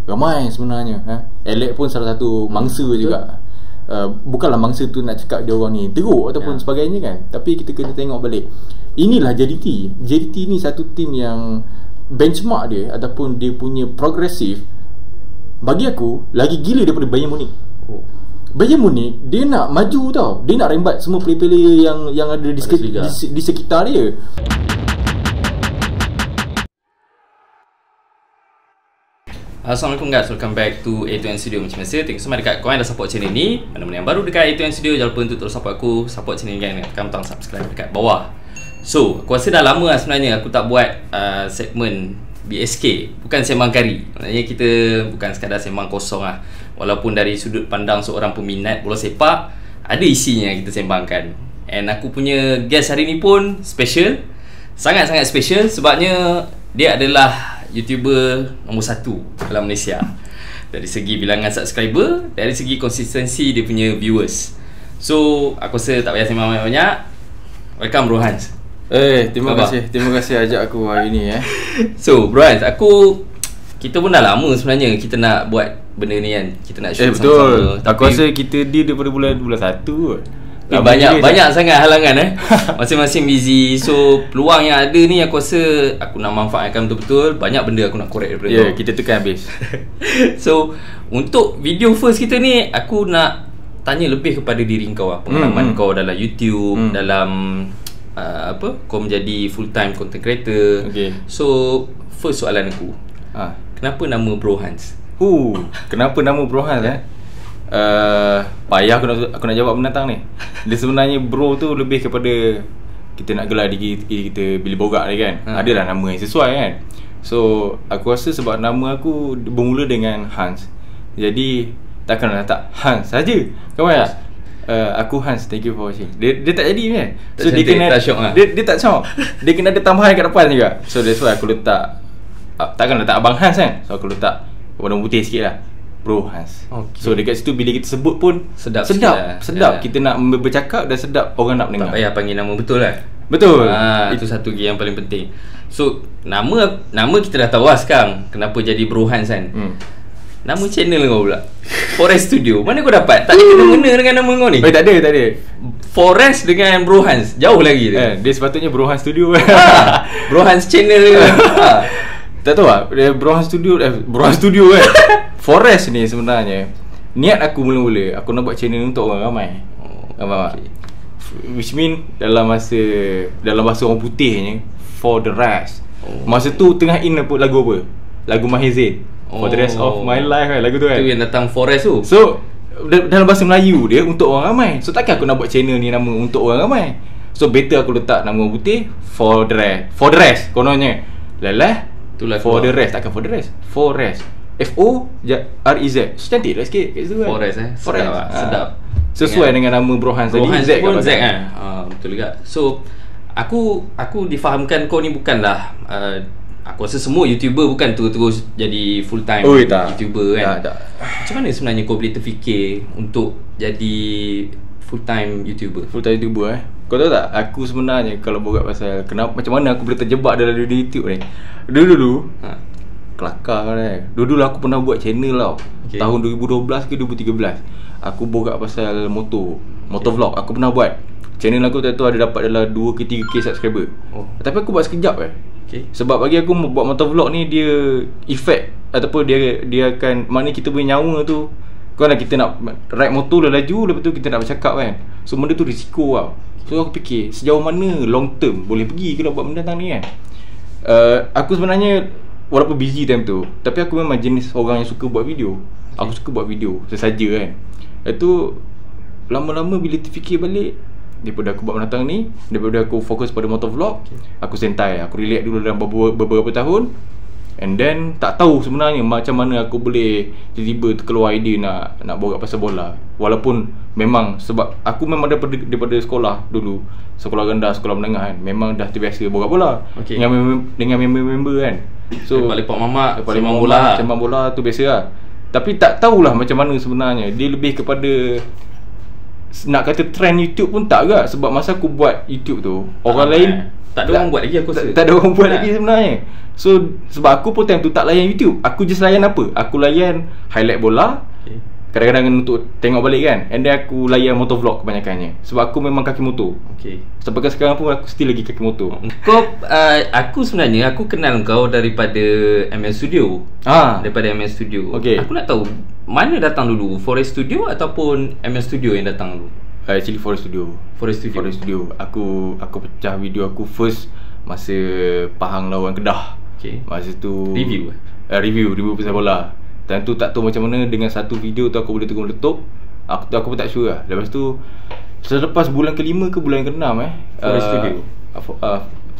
ramai sebenarnya. Alex pun salah satu mangsa juga. Bukanlah mangsa tu nak cakap dia orang ni teruk ataupun sebagainya kan, tapi kita kena tengok balik. Inilah JDT ni satu tim yang benchmark dia ataupun dia punya progresif, bagi aku lagi gila daripada Bayern Munich. Bayern Munich dia nak maju tau, dia nak rembat semua player-player yang ada di sekitar dia. Assalamualaikum guys, welcome back to A2N Studio. Macam biasa, thank you so much dekat korang dah support channel ni. Mana-mana yang baru dekat A2N Studio, jangan lupa untuk terus support aku, support channel ni kan, tekan butang subscribe dekat bawah. So, aku rasa dah lama lah sebenarnya aku tak buat segmen BSK, bukan sembang kari. Maksudnya kita bukan sekadar sembang kosong lah. Walaupun dari sudut pandang seorang peminat bola sepak, ada isinya yang kita sembangkan. And aku punya guest hari ni pun special, sangat-sangat special, sebabnya dia adalah YouTuber nombor 1 dalam Malaysia dari segi bilangan subscriber, dari segi konsistensi dia punya viewers. So aku rasa tak payah sembang banyak-banyak. Welcome Bro Hans. Terima kasih ajak aku hari ni So Bro Hans, kita pun dah lama sebenarnya kita nak buat benda ni kan. Kita nak shoot betul. Sama-sama. Aku rasa kita deal daripada bulan 1 kot. Banyak sangat halangan masing-masing busy. So peluang yang ada ni aku rasa aku nak manfaatkan betul-betul. Banyak benda aku nak korek daripada kau. Kita tekan habis. So untuk video first kita ni, aku nak tanya lebih kepada diri kau lah. Pengalaman kau dalam YouTube, dalam kau menjadi full time content creator. So first soalan aku, kenapa nama Bro Hans? Kenapa nama Bro Hans payah aku nak jawab menantang ni. Dia sebenarnya bro tu lebih kepada kita nak gelar diri kita Billy Bogart ni kan. Adalah nama yang sesuai kan. So aku rasa sebab nama aku bermula dengan Hans, jadi takkan letak Hans saja. Kau faham tak? Aku Hans, thank you for watching. Dia tak jadi kan. So dia kena dia tak syok. Dia kena ada tambahan kat depan juga. So that's why aku letak, takkan letak Abang Hans kan. So aku letak warna putih sikit lah, Bro Hans. So dekat situ bila kita sebut pun sedap. Kita nak bercakap dan sedap orang nak mendengar. Tak payah panggil nama betul lah. Betul. Itu satu yang paling penting. So nama kita dah tahu lah sekarang kenapa jadi Bro Hans kan. Nama channel kau pula Forest Studio. Mana kau dapat? Tak ada kena-mena dengan nama kau ni? Tak ada. Forest dengan Bro Hans, jauh lagi dia. Dia sepatutnya Bro Hans Studio. Bro Hans channel ke? Tak tahu lah, Bro Hans Studio kan. Forest ni sebenarnya niat aku mula-mula, aku nak buat channel untuk orang ramai. Which mean dalam bahasa orang putihnya, for the rest. Masa tu tengah in lagu apa? Lagu Maher Zain, For the Rest of My Life kan, lagu tu kan. Tu yang datang Forest tu. So dalam bahasa Melayu dia untuk orang ramai. So takkan aku nak buat channel ni nama untuk orang ramai. So better aku letak nama putih For the Rest kononnya. Lelah itulah For the Rest, takkan For the Rest. Forest, FOREZ. So cantik lah sikit kat situ kan. Forest sedap. Sesuai dengan nama Bro Hans tadi. Z pun Z kan. Betul juga. So aku difahamkan kau ni bukanlah aku rasa semua YouTuber bukan terus jadi full time YouTuber kan. Tak. Macam mana sebenarnya kau boleh terfikir untuk jadi full time YouTuber? Kau tahu tak, aku sebenarnya kalau borak pasal macam mana aku boleh terjebak dalam dunia YouTube ni. Dulu kelakar kan. Dulu aku pernah buat channel tau. Tahun 2012 ke 2013. Aku borak pasal motovlog. Aku pernah buat. Channel aku tu ada dapat dalam 2 ke 3k subscriber. Tapi aku buat sekejap sebab bagi aku buat motovlog ni dia efek ataupun dia akan, maknanya kita punya nyawa tu kan, kita nak ride motor dah laju, lepas tu kita nak bercakap kan. So benda tu risiko tau. So aku fikir sejauh mana long term boleh pergi kalau buat benda tang ni kan. Aku sebenarnya walaupun busy time tu, tapi aku memang jenis orang yang suka buat video. Aku suka buat video sesaja kan. Itu lama-lama bila terfikir balik, daripada aku buat menatang ni, daripada aku fokus pada motovlog, aku santai, aku relax dulu dalam beberapa tahun. And then tak tahu sebenarnya macam mana aku boleh tiba-tiba terkeluar idea nak borak pasal bola. Walaupun memang sebab aku memang daripada sekolah dulu, sekolah rendah, sekolah menengah kan, memang dah terbiasa borak bola dengan member-member kan. So lepak mamak sembang bola tu biasa lah. Tapi tak tahulah macam mana sebenarnya. Dia lebih kepada nak kata trend YouTube pun tak agak. Sebab masa aku buat YouTube tu, orang lain Tak ada orang buat lagi aku rasa. Tak ada orang buat lagi sebenarnya. So sebab aku pun time tu tak layan YouTube. Aku just layan apa? Aku layan highlight bola. Kadang-kadang untuk tengok balik kan. And then aku layan motovlog kebanyakannya. Sebab aku memang kaki motor. Sampai sekarang pun aku still lagi kaki motor. Aku sebenarnya aku kenal kau daripada ML Studio. Daripada ML Studio. Aku nak tahu mana datang dulu, Forest Studio ataupun ML Studio yang datang dulu? Actually Forest Studio. Aku pecah video aku first masa Pahang lawan Kedah. Masa tu review pasal bola. Dan tu tak tahu macam mana dengan satu video tu aku boleh tengok meletup. Aku pun tak sure lah. Lepas tu selepas bulan ke-5 ke bulan ke-6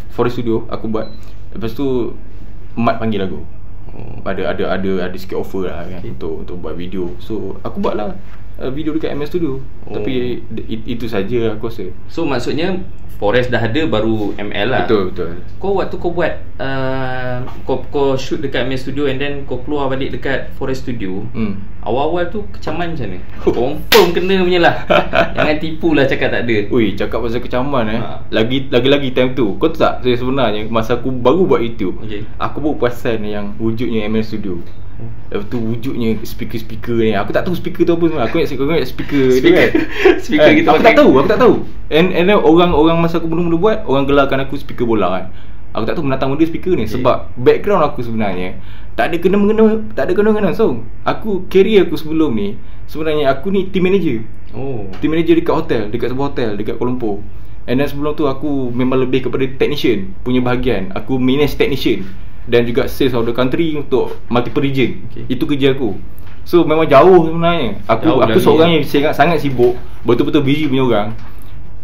Forest Studio aku buat. Lepas tu Mat panggil aku. Ada sikit offer lah kan, untuk buat video. So aku buat lah video dekat ML Studio. Tapi itu saja aku rasa. So maksudnya Forest dah ada baru ML lah. Betul. Kau waktu kau buat kau shoot dekat ML Studio and then kau keluar balik dekat Forest Studio, awal-awal tu kecaman macam mana? Confirm kena punya lah. Jangan tipu lah cakap tak ada. Cakap pasal kecaman Lagi-lagi time tu kau tahu tak, saya sebenarnya masa aku baru buat YouTube, aku baru perasan yang wujudnya ML Studio. Lepas tu wujudnya speaker ni. Aku tak tahu speaker tu apa semua. Aku ingat speaker tu kan. Speaker kita aku tak tahu. And then orang masa aku mula-mula buat, orang gelarkan aku speaker bola kan. Aku tak tahu menatang benda speaker ni. Sebab background aku sebenarnya tak ada kena-mengena song. Aku career aku sebelum ni, sebenarnya aku ni team manager. Team manager dekat sebuah hotel dekat Kuala Lumpur. And then sebelum tu aku memang lebih kepada technician punya bahagian. Aku manage technician dan juga sales of the country untuk multiple region. Itu kerja aku. So memang jauh sebenarnya. Aku seorang yang sangat sibuk, betul-betul busy punya orang.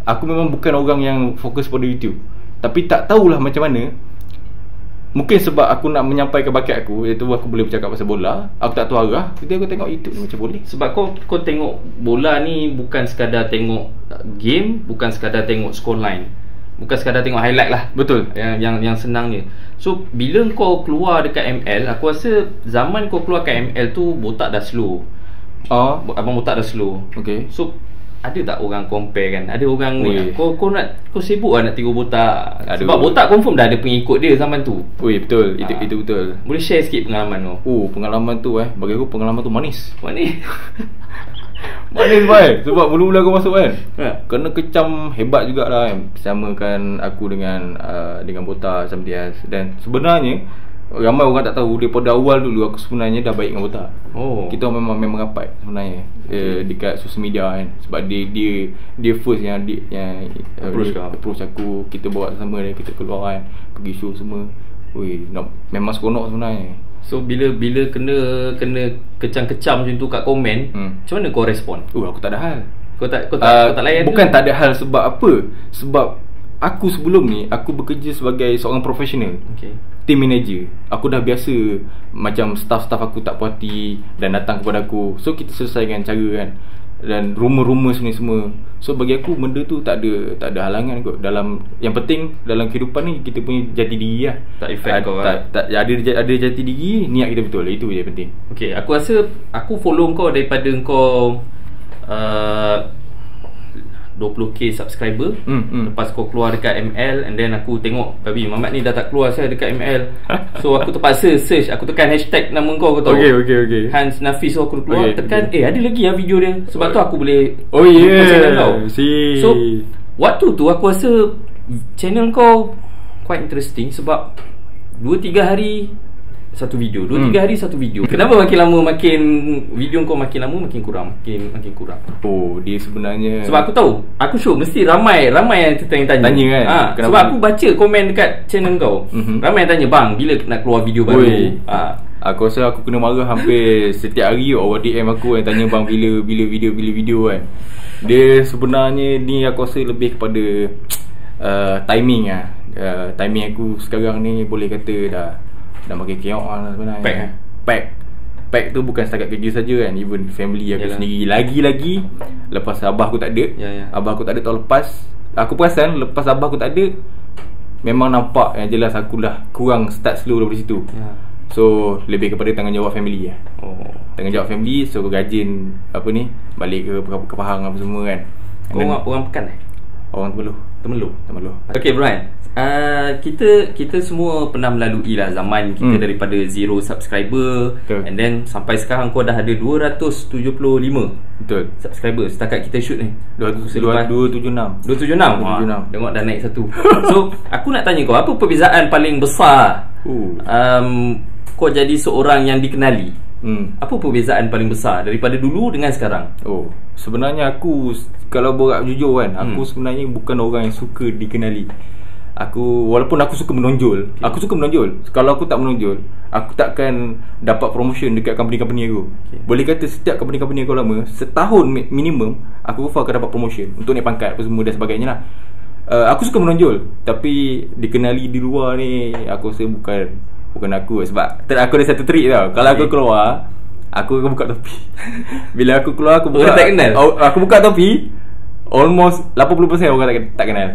Aku memang bukan orang yang fokus pada YouTube. Tapi tak tahulah macam mana. Mungkin sebab aku nak menyampaikan bakat aku, iaitu aku boleh bercakap pasal bola. Aku tak tahu arah. Jadi aku tengok YouTube ni macam boleh. Sebab kau tengok bola ni bukan sekadar tengok game, bukan sekadar tengok scoreline, bukan sekadar tengok highlight lah. Betul. Yang senangnya. So bila kau keluar dekat ML, aku rasa zaman kau keluar kat ML tu botak dah slow. Abang botak dah slow. So ada tak orang compare kan? Ada orang ni kau sibuk lah nak tiru botak. Sebab botak confirm dah ada pengikut dia zaman tu. Betul. Itu betul. Boleh share sikit pengalaman tu? Pengalaman tu bagi aku pengalaman tu manis. Manis baik. Sebab mula-mula aku masuk kan, kena kecam hebat jugalah kan. Bersamakan aku dengan botak Samtias. Dan sebenarnya ramai orang tak tahu, daripada awal dulu aku sebenarnya dah baik dengan botak. Kita memang rapat sebenarnya dekat social media kan. Sebab dia first yang approach aku. Kita bawa sama dia, kita keluar kan, pergi show semua. Memang seronok sebenarnya. So bila kena kecam-kecam macam tu kat komen, macam mana kau respon? Aku tak ada hal. Kau tak layan? Bukan tak ada hal sebab apa? Sebab aku sebelum ni aku bekerja sebagai seorang profesional. Team manager. Aku dah biasa macam staff-staff aku tak puas hati dan datang kepada aku. So kita selesaikan cara kan. Dan rumor-rumor ni semua. So bagi aku benda tu tak ada halangan kot. Yang penting dalam kehidupan ni kita punya jati diri lah. Tak effect kau lah. Ada jati diri, niat kita betul. Itu je penting. Aku rasa aku follow kau daripada kau 20k subscriber. Lepas kau keluar dekat ML, and then aku tengok babi Mamat ni dah tak keluar saya dekat ML. So aku terpaksa search, aku tekan hashtag nama kau tahu. Okay. Hans Nafis. So aku keluar tekan ada lagi lah video dia. Sebab tu aku boleh kau. So waktu tu aku rasa channel kau quite interesting. Sebab 2-3 hari satu video, 2-3 hari satu video. Kenapa makin lama video kau makin lama makin kurang, makin kurang? Dia sebenarnya sebab aku tahu, aku sure mesti ramai yang tanya kan. Sebab aku baca komen dekat channel kau, ramai yang tanya, bang bila nak keluar video baru? Aku rasa aku kena marah hampir setiap hari orang DM aku yang tanya bang bila video kan. Dia sebenarnya ni aku rasa lebih kepada timing lah. Timing aku sekarang ni boleh kata dah makin keok lah sebenarnya. Pack tu bukan setakat kerja saja kan, even family aku sendiri. Lagi-lagi lepas abah aku tak ada. Abah aku tak ada tahun lepas. Aku perasan lepas abah aku tak ada, memang nampak yang jelas aku dah kurang start slow daripada situ. So lebih kepada tanggungjawab family lah. Tanggungjawab family. So aku rajin balik ke Pahang apa semua kan. Orang Pekan Orang Tebeloh. Temeluh. Okay Brian, kita semua pernah melalui lah zaman kita daripada 0 subscriber. Betul. And then sampai sekarang kau dah ada 275. Betul. Subscriber setakat kita shoot ni 276. Tengok dah naik satu. So aku nak tanya kau, apa perbezaan paling besar kau jadi seorang yang dikenali? Apa perbezaan paling besar daripada dulu dengan sekarang? Sebenarnya aku, kalau borak jujur kan, aku sebenarnya bukan orang yang suka dikenali. Walaupun aku suka menonjol, aku suka menonjol. Kalau aku tak menonjol, aku takkan dapat promotion dekat company-company aku. Boleh kata setiap company-company aku lama, setahun minimum aku akan dapat promotion untuk naik pangkat apa semua dan sebagainya lah. Aku suka menonjol, tapi dikenali di luar ni aku rasa bukan aku. Sebab aku ada satu trik tau. Kalau aku keluar, aku akan buka topi. Bila aku keluar, aku buka, tak kenal. Aku buka topi, almost 80% orang tak kenal.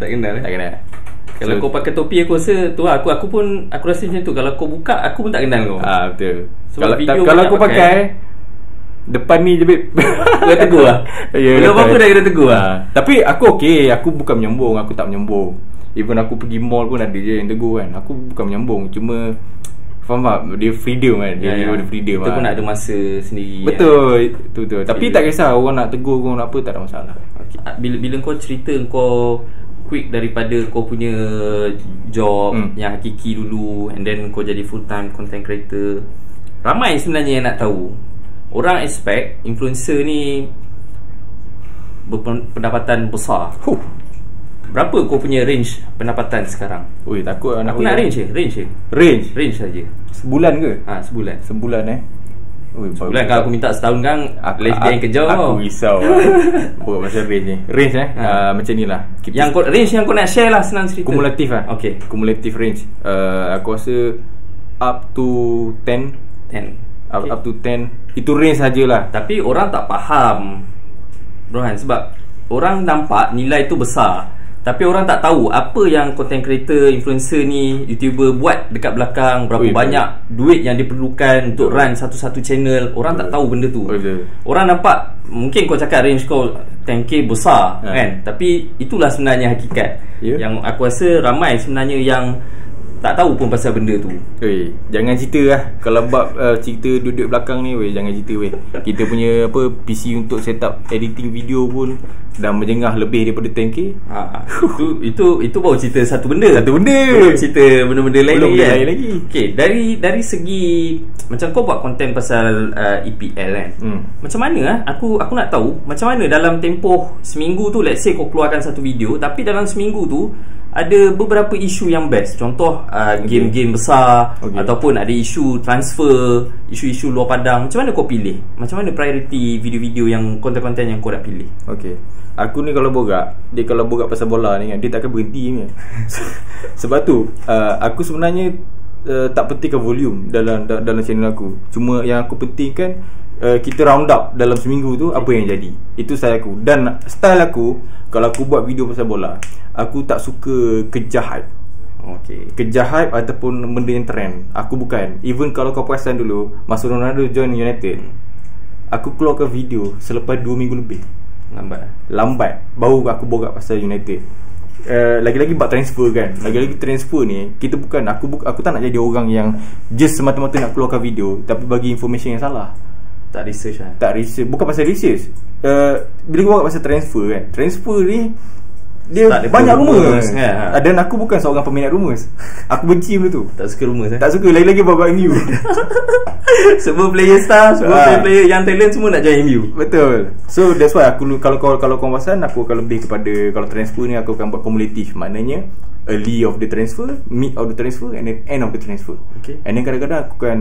Kalau kau pakai topi, aku rasa tu lah. Aku pun rasa macam tu. Kalau kau buka, aku pun tak kenal kau. Betul. Kalau aku pakai depan ni je babe, kau tegur lah. Belum apa dah kena tegur lah. Tapi aku okey. Aku bukan menyombong. Aku tak menyombong. Even aku pergi mall pun ada je yang tegur kan. Aku bukan menyombong. Cuma faham tak? Dia freedom kan. Dia ada freedom. Kita pun nak ada masa sendiri. Betul. Betul. Tapi tak kisah orang nak tegur kau nak apa, tak ada masalah. Bila kau cerita kau quit daripada kau punya job yang hakiki dulu, and then kau jadi full time content creator, ramai sebenarnya yang nak tahu. Orang expect influencer ni berpendapatan besar. Berapa kau punya range pendapatan sekarang? Takut aku nak range saja. Sebulan ke? Sebulan Sebulan. Kalau aku minta setahun kan, less dia yang kerja. Aku risau buat pasal range ni. Macam ni lah. Range yang kau nak share lah, senang cerita. Kumulatif lah. Okay. Kumulatif range. Aku rasa up to 10. Up to 10. Itu range sajalah. Tapi orang tak faham, Rohan, sebab orang nampak nilai tu besar, tapi orang tak tahu apa yang content creator, influencer ni, YouTuber buat dekat belakang. Berapa banyak duit yang diperlukan untuk run satu-satu channel. Orang tak tahu benda tu. Orang nampak, mungkin kau cakap range kau 10k besar kan, tapi itulah sebenarnya hakikat. Yang aku rasa ramai sebenarnya yang tak tahu pun pasal benda tu. Jangan cerita lah. Kalau bab cerita duduk belakang ni, jangan cerita kita punya PC untuk set up editing video pun dah menjengah lebih daripada 10k. Itu baru cerita satu benda. Belum cerita benda-benda lain lagi. Okay, dari segi macam kau buat konten pasal EPL kan, macam mana aku nak tahu macam mana dalam tempoh seminggu tu, let's say kau keluarkan satu video, tapi dalam seminggu tu ada beberapa isu yang best. Contoh game-game besar, ataupun ada isu transfer, isu-isu luar padang. Macam mana kau pilih? Macam mana priority video-video yang konten-konten yang kau nak pilih? Aku ni kalau borak pasal bola ni kan, dia takkan berhenti ni. Sebab tu aku sebenarnya tak pentingkan volume dalam channel aku. Cuma yang aku pentingkan kita round up dalam seminggu tu apa yang jadi. Itu style aku. Dan style aku, kalau aku buat video pasal bola, aku tak suka kejar hype. Kejar hype ataupun benda yang trend. Aku bukan. Even kalau kau perasan dulu, masa Ronaldo join United, aku keluarkan video selepas 2 minggu lebih. Lambat baru aku borak pasal United. Lagi-lagi buat transfer kan. Lagi-lagi transfer ni, aku tak nak jadi orang yang just semata-mata nak keluarkan video tapi bagi information yang salah. Tak research lah. Tak research. Bukan pasal research. Bila kau buat pasal transfer kan, transfer ni dia banyak rumours kan? Dan aku bukan seorang peminat rumours. Aku benci benda tu. Tak suka rumours Tak suka. Lagi-lagi buat MU. Semua player star, semua player yang talent semua nak join MU. Betul. So that's why aku kalau kau perasan, aku akan lebih kepada, kalau transfer ni aku akan buat kumulatif. Maknanya early of the transfer, mid of the transfer, and then end of the transfer. And then kadang-kadang aku akan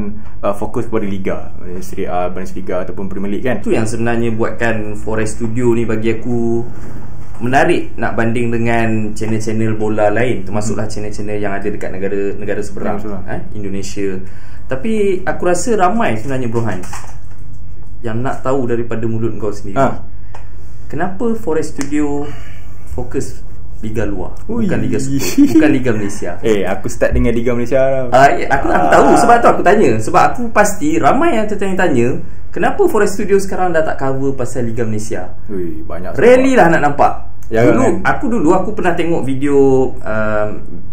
fokus kepada Liga, Serie A, Bundesliga ataupun Premier League kan. Itu yang sebenarnya buatkan Forest Studio ni bagi aku menarik nak banding dengan channel-channel bola lain, termasuklah channel-channel yang ada dekat negara seberang, Indonesia. Tapi aku rasa ramai sebenarnya, Bro Hans, yang nak tahu daripada mulut kau sendiri, kenapa Forest Studio fokus Liga luar, bukan Liga Super, bukan Liga Malaysia. Aku start dengan Liga Malaysia. Aku nak tahu, sebab tu aku tanya. Sebab aku pasti ramai yang tanya, kenapa Forest Studio sekarang dah tak cover pasal Liga Malaysia? Banyak. Rarely lah nak nampak. Dulu aku pernah tengok video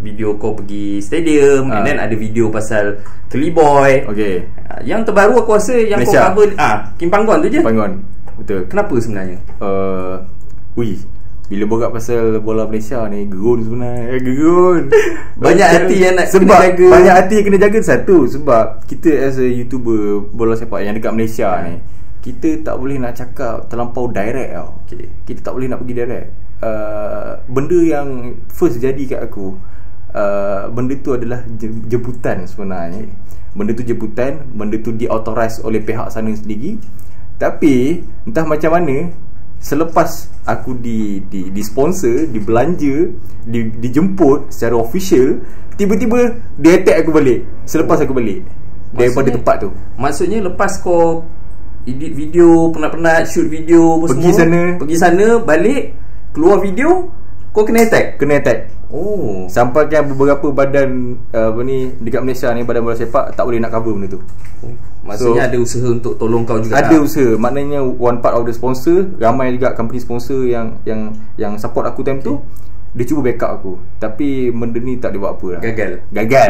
video kau pergi stadium, and then ada video pasal Keliboy. Okay. Yang terbaru aku rasa yang Malaysia. kau cover Kim Panggon tu je. Panggon. Betul. Kenapa sebenarnya? Bila borak pasal bola Malaysia ni, gerun sebenarnya. Gerun. Banyak hati yang nak sebab kena jaga. Banyak hati yang kena jaga. Satu, sebab kita as a YouTuber bola sepak yang dekat Malaysia ni, kita tak boleh nak cakap terlampau direct tau. Kita tak boleh nak pergi direct. Benda yang first jadi kat aku, benda tu adalah jemputan sebenarnya. Benda tu jemputan, benda tu diauthorize oleh pihak sana sendiri. Tapi entah macam mana, selepas aku di sponsor, dibelanja, dijemput secara official, tiba-tiba dia attack aku balik selepas aku balik daripada tempat tu. Maksudnya lepas kau edit video, penat-penat shoot video pergi sana, balik keluar video, kau kena attack. Oh, sampai kan beberapa badan dekat Malaysia ni, badan bola sepak tak boleh nak cover benda tu. Maksudnya ada usaha untuk tolong kau juga. Ada usaha. Maknanya one part of the sponsor, ramai juga company sponsor yang support aku time tu, dia cuba backup aku. Tapi benda ni tak dia buat apa lah. Gagal.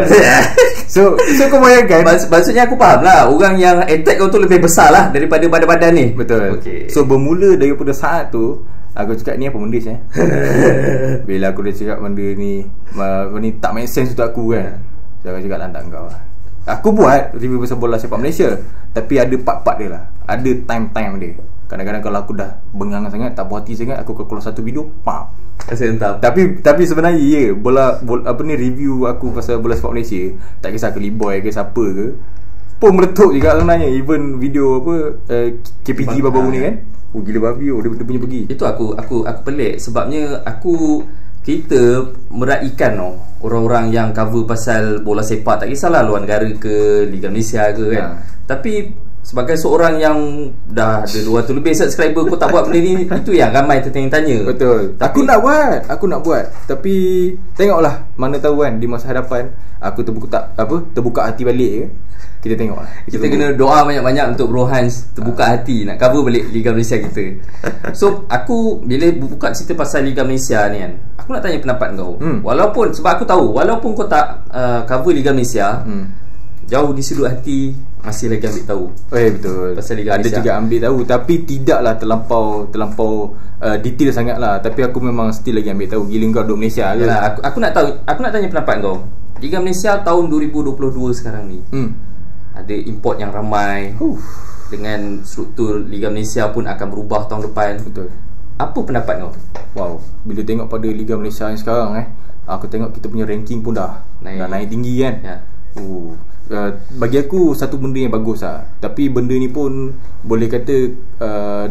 So kau bayangkan, maksudnya aku faham lah, orang yang attack kau tu lebih besar lah daripada badan-badan ni. Betul. So bermula daripada saat tu, aku cakap ni apa benda saya. Bila aku dah cakap benda ni tak make sense untuk aku kan, so aku cakap lantak kau lah. Aku buat review pasal bola sepak Malaysia, tapi ada part-part dia lah, ada time-time dia. Kadang-kadang kalau aku dah bengang sangat, tak puas hati sangat, aku keluar satu video, kasi entah. Tapi sebenarnya bola review aku pasal bola sepak Malaysia, tak kisah Keliboy ke siapa ke, pun meletup juga sebenarnya. Even video KPG baru-baru ni kan, gila babi, dia punya pergi. Itu aku pelik. Sebabnya kita meraikan orang-orang yang cover pasal bola sepak, tak kisahlah luar negara ke Liga Malaysia ke kan. Tapi sebagai seorang yang dah ada 200 lebih subscriber, kau tak buat benda ni, itu yang ramai tertanya-tanya. Betul. Tapi, aku nak buat. Tapi tengoklah, mana tahu kan di masa hadapan aku terbuka hati balik ke. Kita tengok lah. Kita kena doa banyak-banyak untuk Bro Hans terbuka hati nak cover balik Liga Malaysia kita. So aku bila buka cerita pasal Liga Malaysia ni kan, aku nak tanya pendapat kau. Walaupun sebab aku tahu walaupun kau tak cover Liga Malaysia, jauh di sudut hati masih lagi ambil tahu. Betul. Pasal Liga Malaysia. Ada juga ambil tahu, tapi tidaklah terlampau detail sangat lah. Tapi aku memang still lagi ambil tahu. Gila kau duduk Malaysia ke? Yalah, aku nak tahu, aku nak tanya pendapat kau. Liga Malaysia tahun 2022 sekarang ni, ada import yang ramai. Dengan struktur Liga Malaysia pun akan berubah tahun depan. Betul. Apa pendapat kau? Wow, bila tengok pada Liga Malaysia yang sekarang aku tengok kita punya ranking pun dah naik tinggi kan. Bagi aku satu benda yang bagus lah. Tapi benda ni pun boleh kata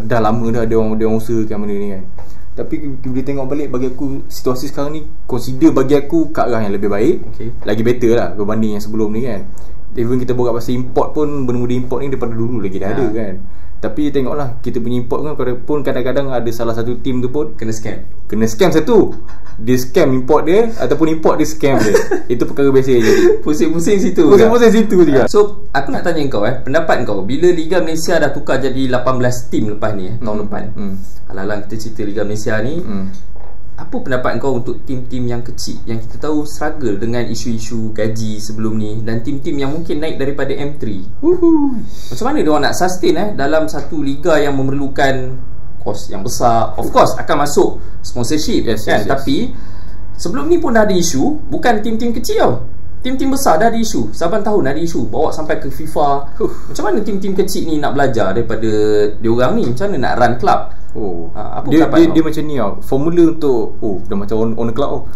dah lama dah dia orang usahakan benda ni kan. Tapi bila tengok balik, bagi aku situasi sekarang ni consider bagi aku ke arah yang lebih baik. Lagi better lah berbanding yang sebelum ni kan. Even kita borak pasal import pun, benda-benda import ni daripada dulu lagi dah ada kan. Tapi tengoklah, kita punya import kan pun kadang-kadang ada salah satu team tu pun kena scam satu. Dia scam import dia, ataupun import dia scam dia. Itu perkara biasa je. Pusing-pusing situ juga. So aku nak tanya kau pendapat kau, bila Liga Malaysia dah tukar jadi 18 team lepas ni tahun depan, alang-alang kita cerita Liga Malaysia ni, apa pendapat kau untuk tim-tim yang kecil yang kita tahu struggle dengan isu-isu gaji sebelum ni, dan tim-tim yang mungkin naik daripada M3? Macam mana dia orang nak sustain dalam satu liga yang memerlukan kos yang besar? Of course akan masuk sponsorship kan. Tapi sebelum ni pun dah ada isu, bukan tim-tim kecil tau, tim-tim besar dah ada isu. Saban tahun dah ada isu, bawa sampai ke FIFA. Macam mana tim-tim kecil ni nak belajar daripada diorang ni, macam mana nak run club? Apa dia macam ni tau. Formula untuk dah macam on the cloud.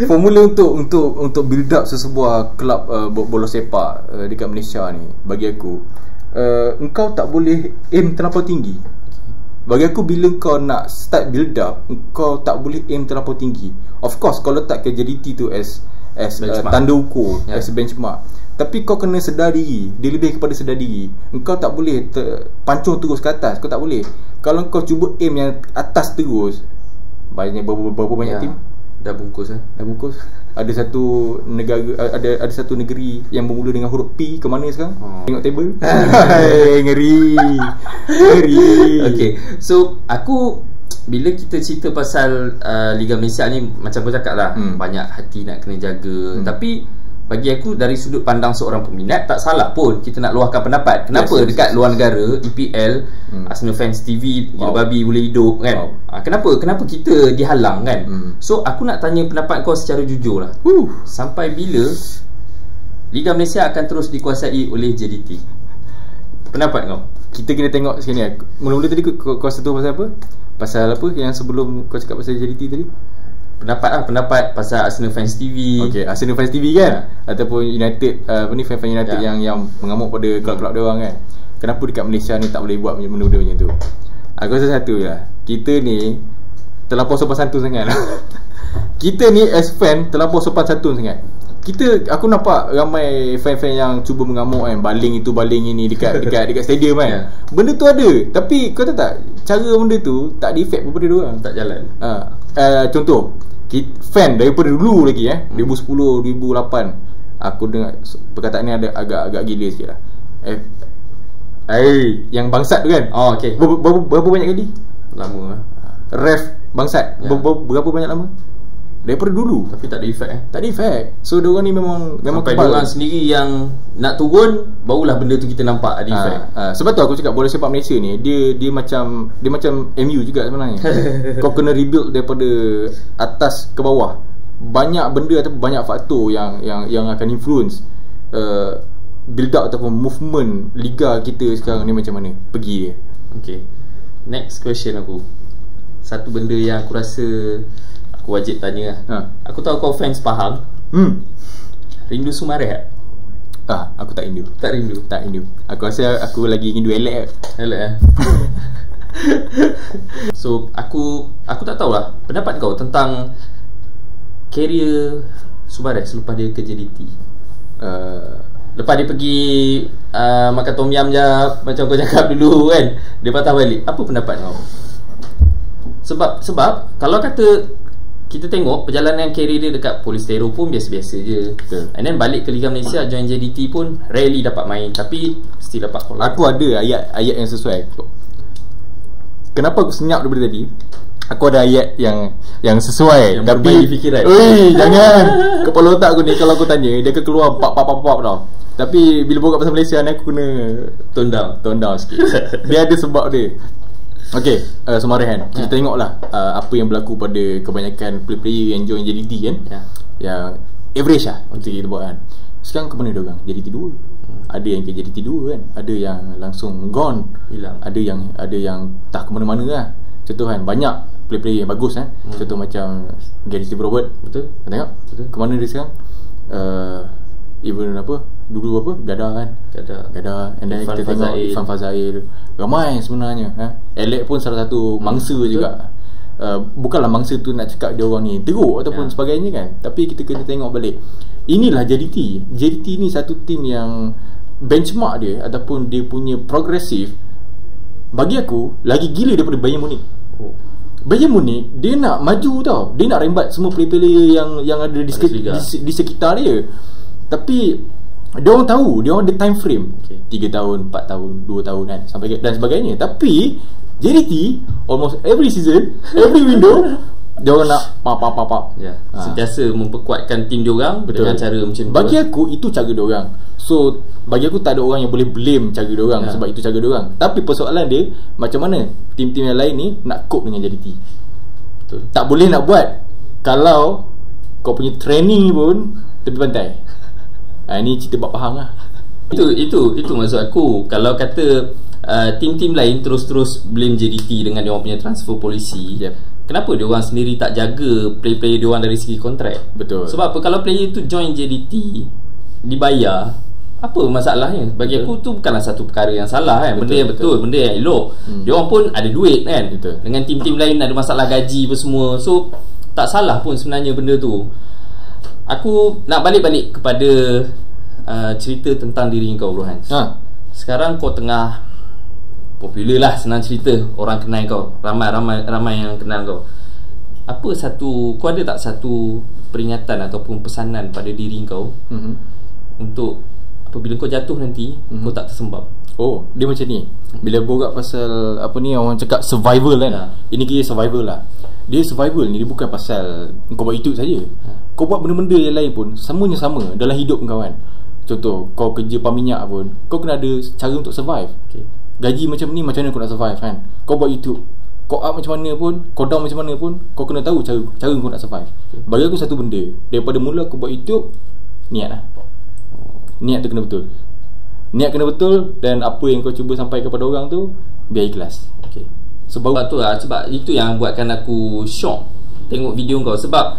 Formula untuk build up sesebuah kelab bola sepak dekat Malaysia ni, bagi aku engkau tak boleh aim terlampau tinggi. Bagi aku, bila kau nak start build up, kau tak boleh aim terlampau tinggi. Of course kau letak KJDT tu as tanda ukur, as benchmark. Tapi kau kena sedar diri. Dia lebih kepada sedar diri. Engkau tak boleh pancung terus ke atas. Kau tak boleh. Kalau kau cuba aim yang atas terus, berapa banyak tim dah bungkus. Dah bungkus. Ada satu negara, ada satu negeri yang bermula dengan huruf P. Ke mana sekarang? Tengok table. Ngeri. Okay, so aku bila kita cerita pasal Liga Malaysia ni, macam kau cakap lah, banyak hati nak kena jaga. Tapi bagi aku dari sudut pandang seorang peminat, tak salah pun kita nak luahkan pendapat. Kenapa dekat luar negara EPL, Arsenal Fans TV, gila babi boleh hidup kan. Kenapa kita dihalang kan? So aku nak tanya pendapat kau secara jujur lah. Sampai bila Liga Malaysia akan terus dikuasai oleh JDT? Pendapat kau? Kita kena tengok sini lah. Mula-mula tadi kau sentuh pasal apa? Pasal apa yang sebelum kau cakap pasal JDT tadi? Pendapat pasal Arsenal Fans TV. Okay, Arsenal Fans TV kan, ataupun United, fan United yang mengamuk pada klub-klub dia orang kan. Kenapa dekat Malaysia ni tak boleh buat benda-benda macam tu? Aku rasa satu je lah, kita ni terlampau sopan santun sangat. Kita ni as fan terlampau sopan santun sangat. Aku nampak ramai fan-fan yang cuba mengamuk kan, baling itu baling ini dekat stadium kan. Benda tu ada, tapi kau tahu tak, cara benda tu tak ada efek kepada dia orang, tak jalan. Contoh, fan daripada dulu lagi 2010, 2008, aku dengar perkataan ni ada agak gila sikit lah. Yang bangsat tu kan. Okay. Berapa banyak kali? Lama ref bangsat. Berapa banyak lama? Daripada dulu. Tapi tak ada efek Tak ada efek. So diorang ni memang sampai diorang sendiri yang nak turun, barulah benda tu kita nampak ada efek. Sebab tu aku cakap bola sepak Malaysia ni dia macam MU juga sebenarnya. Kau kena rebuild daripada atas ke bawah. Banyak benda atau banyak faktor yang akan influence build up ataupun movement liga kita sekarang ni macam mana pergi dia. Okay, next question aku. Satu benda yang aku rasa aku wajib tanya lah. Aku tahu kau fans Pahang. Rindu Sumareh tak? Aku tak rindu. Tak rindu. Aku rasa aku lagi rindu Elek So aku tak tahulah pendapat kau tentang career Sumareh selepas dia ke JDT. Lepas dia pergi makan tom yum je, macam kau cakap dulu kan, dia patah balik. Apa pendapat kau? Sebab kalau kata kita tengok perjalanan career dia dekat Polistero pun biasa-biasa je. Betul. And then balik ke Liga Malaysia, join JDT pun rarely dapat main, tapi still dapat call. Aku ada ayat yang sesuai. Kenapa aku senyap daripada tadi? Aku ada ayat yang sesuai, yang tapi fikiran. Jangan. Kepala otak aku ni kalau aku tanya dia akan keluar pap tau. Tapi bila borak pasal Malaysia ni aku kena tone down sikit. Dia ada sebab dia. Okay, Sumareh kan, kita tengoklah apa yang berlaku pada kebanyakan player yang join JDT kan, yang average lah untuk kita buat kan. Sekarang ke mana dia orang? JDT 2. Ada yang ke JDT 2 kan, ada yang langsung gone, hilang. Ada yang tak ke mana-mana lah. Contoh kan, banyak player yang bagus kan. Contoh macam Gary Steve Robert. Betul. Tengok betul. Ke mana dia sekarang? Even apa, dulu apa, Gada kan, Gada. And then kita tengok Irfan Fazail. Ramai sebenarnya Elek pun salah satu mangsa juga. Bukanlah mangsa tu nak cakap dia orang ni teruk ataupun sebagainya kan, tapi kita kena tengok balik. Inilah JDT ni satu tim yang benchmark dia ataupun dia punya progresif, bagi aku lagi gila daripada Bayern Munich. Bayern Munich dia nak maju tau, dia nak rembat semua player-player yang ada di sekitar dia. Tapi dia orang tahu, dia orang ada time frame 3 tahun, 4 tahun, 2 tahun kan, sampai dan sebagainya. Tapi JDT almost every season, every window dia orang nak pap. Sentiasa memperkuatkan tim dia orang dengan cara macam tu. Bagi aku itu cara dia orang. So bagi aku tak ada orang yang boleh blame cara dia orang sebab itu cara dia orang. Tapi persoalan dia macam mana tim-tim yang lain ni nak cope dengan JDT. Betul. Tak boleh nak buat kalau kau punya training pun tepi pantai. Ini cerita buat faham lah. Itu maksud aku. Kalau kata tim-tim lain terus blame JDT dengan dia orang punya transfer policy, kenapa dia orang sendiri tak jaga player-player dia orang dari segi kontrak? Betul. Sebab apa, kalau player tu join JDT dibayar, apa masalahnya? Bagi aku tu bukanlah satu perkara yang salah kan. Benda yang betul, benda yang elok. Dia orang pun ada duit kan. Betul. Dengan tim-tim lain ada masalah gaji apa semua. So tak salah pun sebenarnya benda tu. Aku nak balik kepada cerita tentang diri kau, Bro Hans. Sekarang kau tengah popular lah, senang cerita, orang kenal kau, ramai yang kenal kau. Kau ada tak satu peringatan ataupun pesanan pada diri kau untuk apabila kau jatuh nanti kau tak tersembam? Oh, dia macam ni. Bila borak pasal apa ni, orang cakap survival kan. Ini kira survival lah. Dia survival ni, dia bukan pasal kau buat YouTube saja. Kau buat benda-benda yang lain pun semuanya sama dalam hidup kau kan. Contoh, kau kerja pam minyak pun, kau kena ada cara untuk survive. Gaji macam ni, macam mana kau nak survive kan. Kau buat YouTube, kau up macam mana pun, kau down macam mana pun, kau kena tahu cara kau nak survive. Bagi aku satu benda, daripada mula aku buat YouTube, niat lah. Niat tu kena betul. Niat kena betul. Dan apa yang kau cuba sampai kepada orang tu, biar ikhlas. Sebab tu lah, sebab itu yang buatkan aku shock tengok video kau. Sebab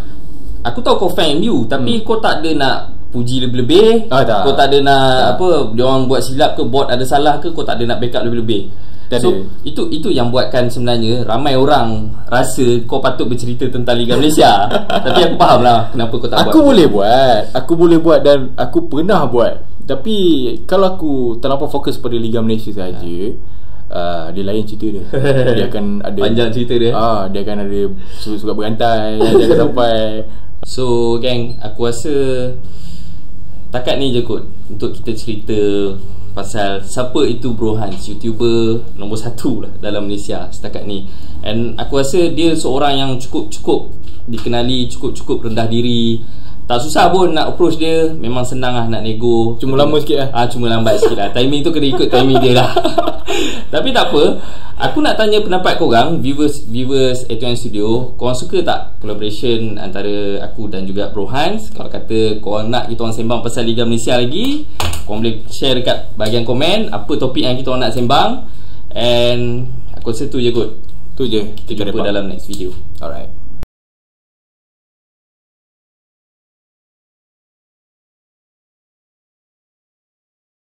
aku tahu kau fan you, tapi kau tak ada nak puji lebih-lebih. Kau tak ada nak apa, dia orang buat silap ke, bot ada salah ke, kau tak ada nak backup lebih-lebih. So itu yang buatkan sebenarnya ramai orang rasa kau patut bercerita tentang Liga Malaysia. Tapi aku faham lah kenapa kau tak buat. Aku boleh buat dan aku pernah buat. Tapi kalau aku terlampau fokus pada Liga Malaysia saja, dia lain cerita dia. Dia akan ada panjang cerita dia. Dia akan ada surat berantai dia akan sampai. So gang, aku rasa takat ni je kot untuk kita cerita pasal siapa itu Bro Hans, YouTuber nombor 1 lah dalam Malaysia setakat ni. And aku rasa dia seorang yang cukup dikenali, cukup rendah diri. Tak susah pun nak approach dia, memang senang lah nak nego. Cuma lama sikit lah. Cuma lambat sikit lah. Timing tu kena ikut timing dia lah. Tapi tak apa, aku nak tanya pendapat korang, viewers A2M Studio. Korang suka tak collaboration antara aku dan juga Bro Hans? Kalau kata korang nak kita orang sembang pasal Liga Malaysia lagi, korang boleh share dekat bahagian komen apa topik yang kita orang nak sembang. And aku rasa tu je kot. Tu je. Kita jumpa dalam next video. Alright.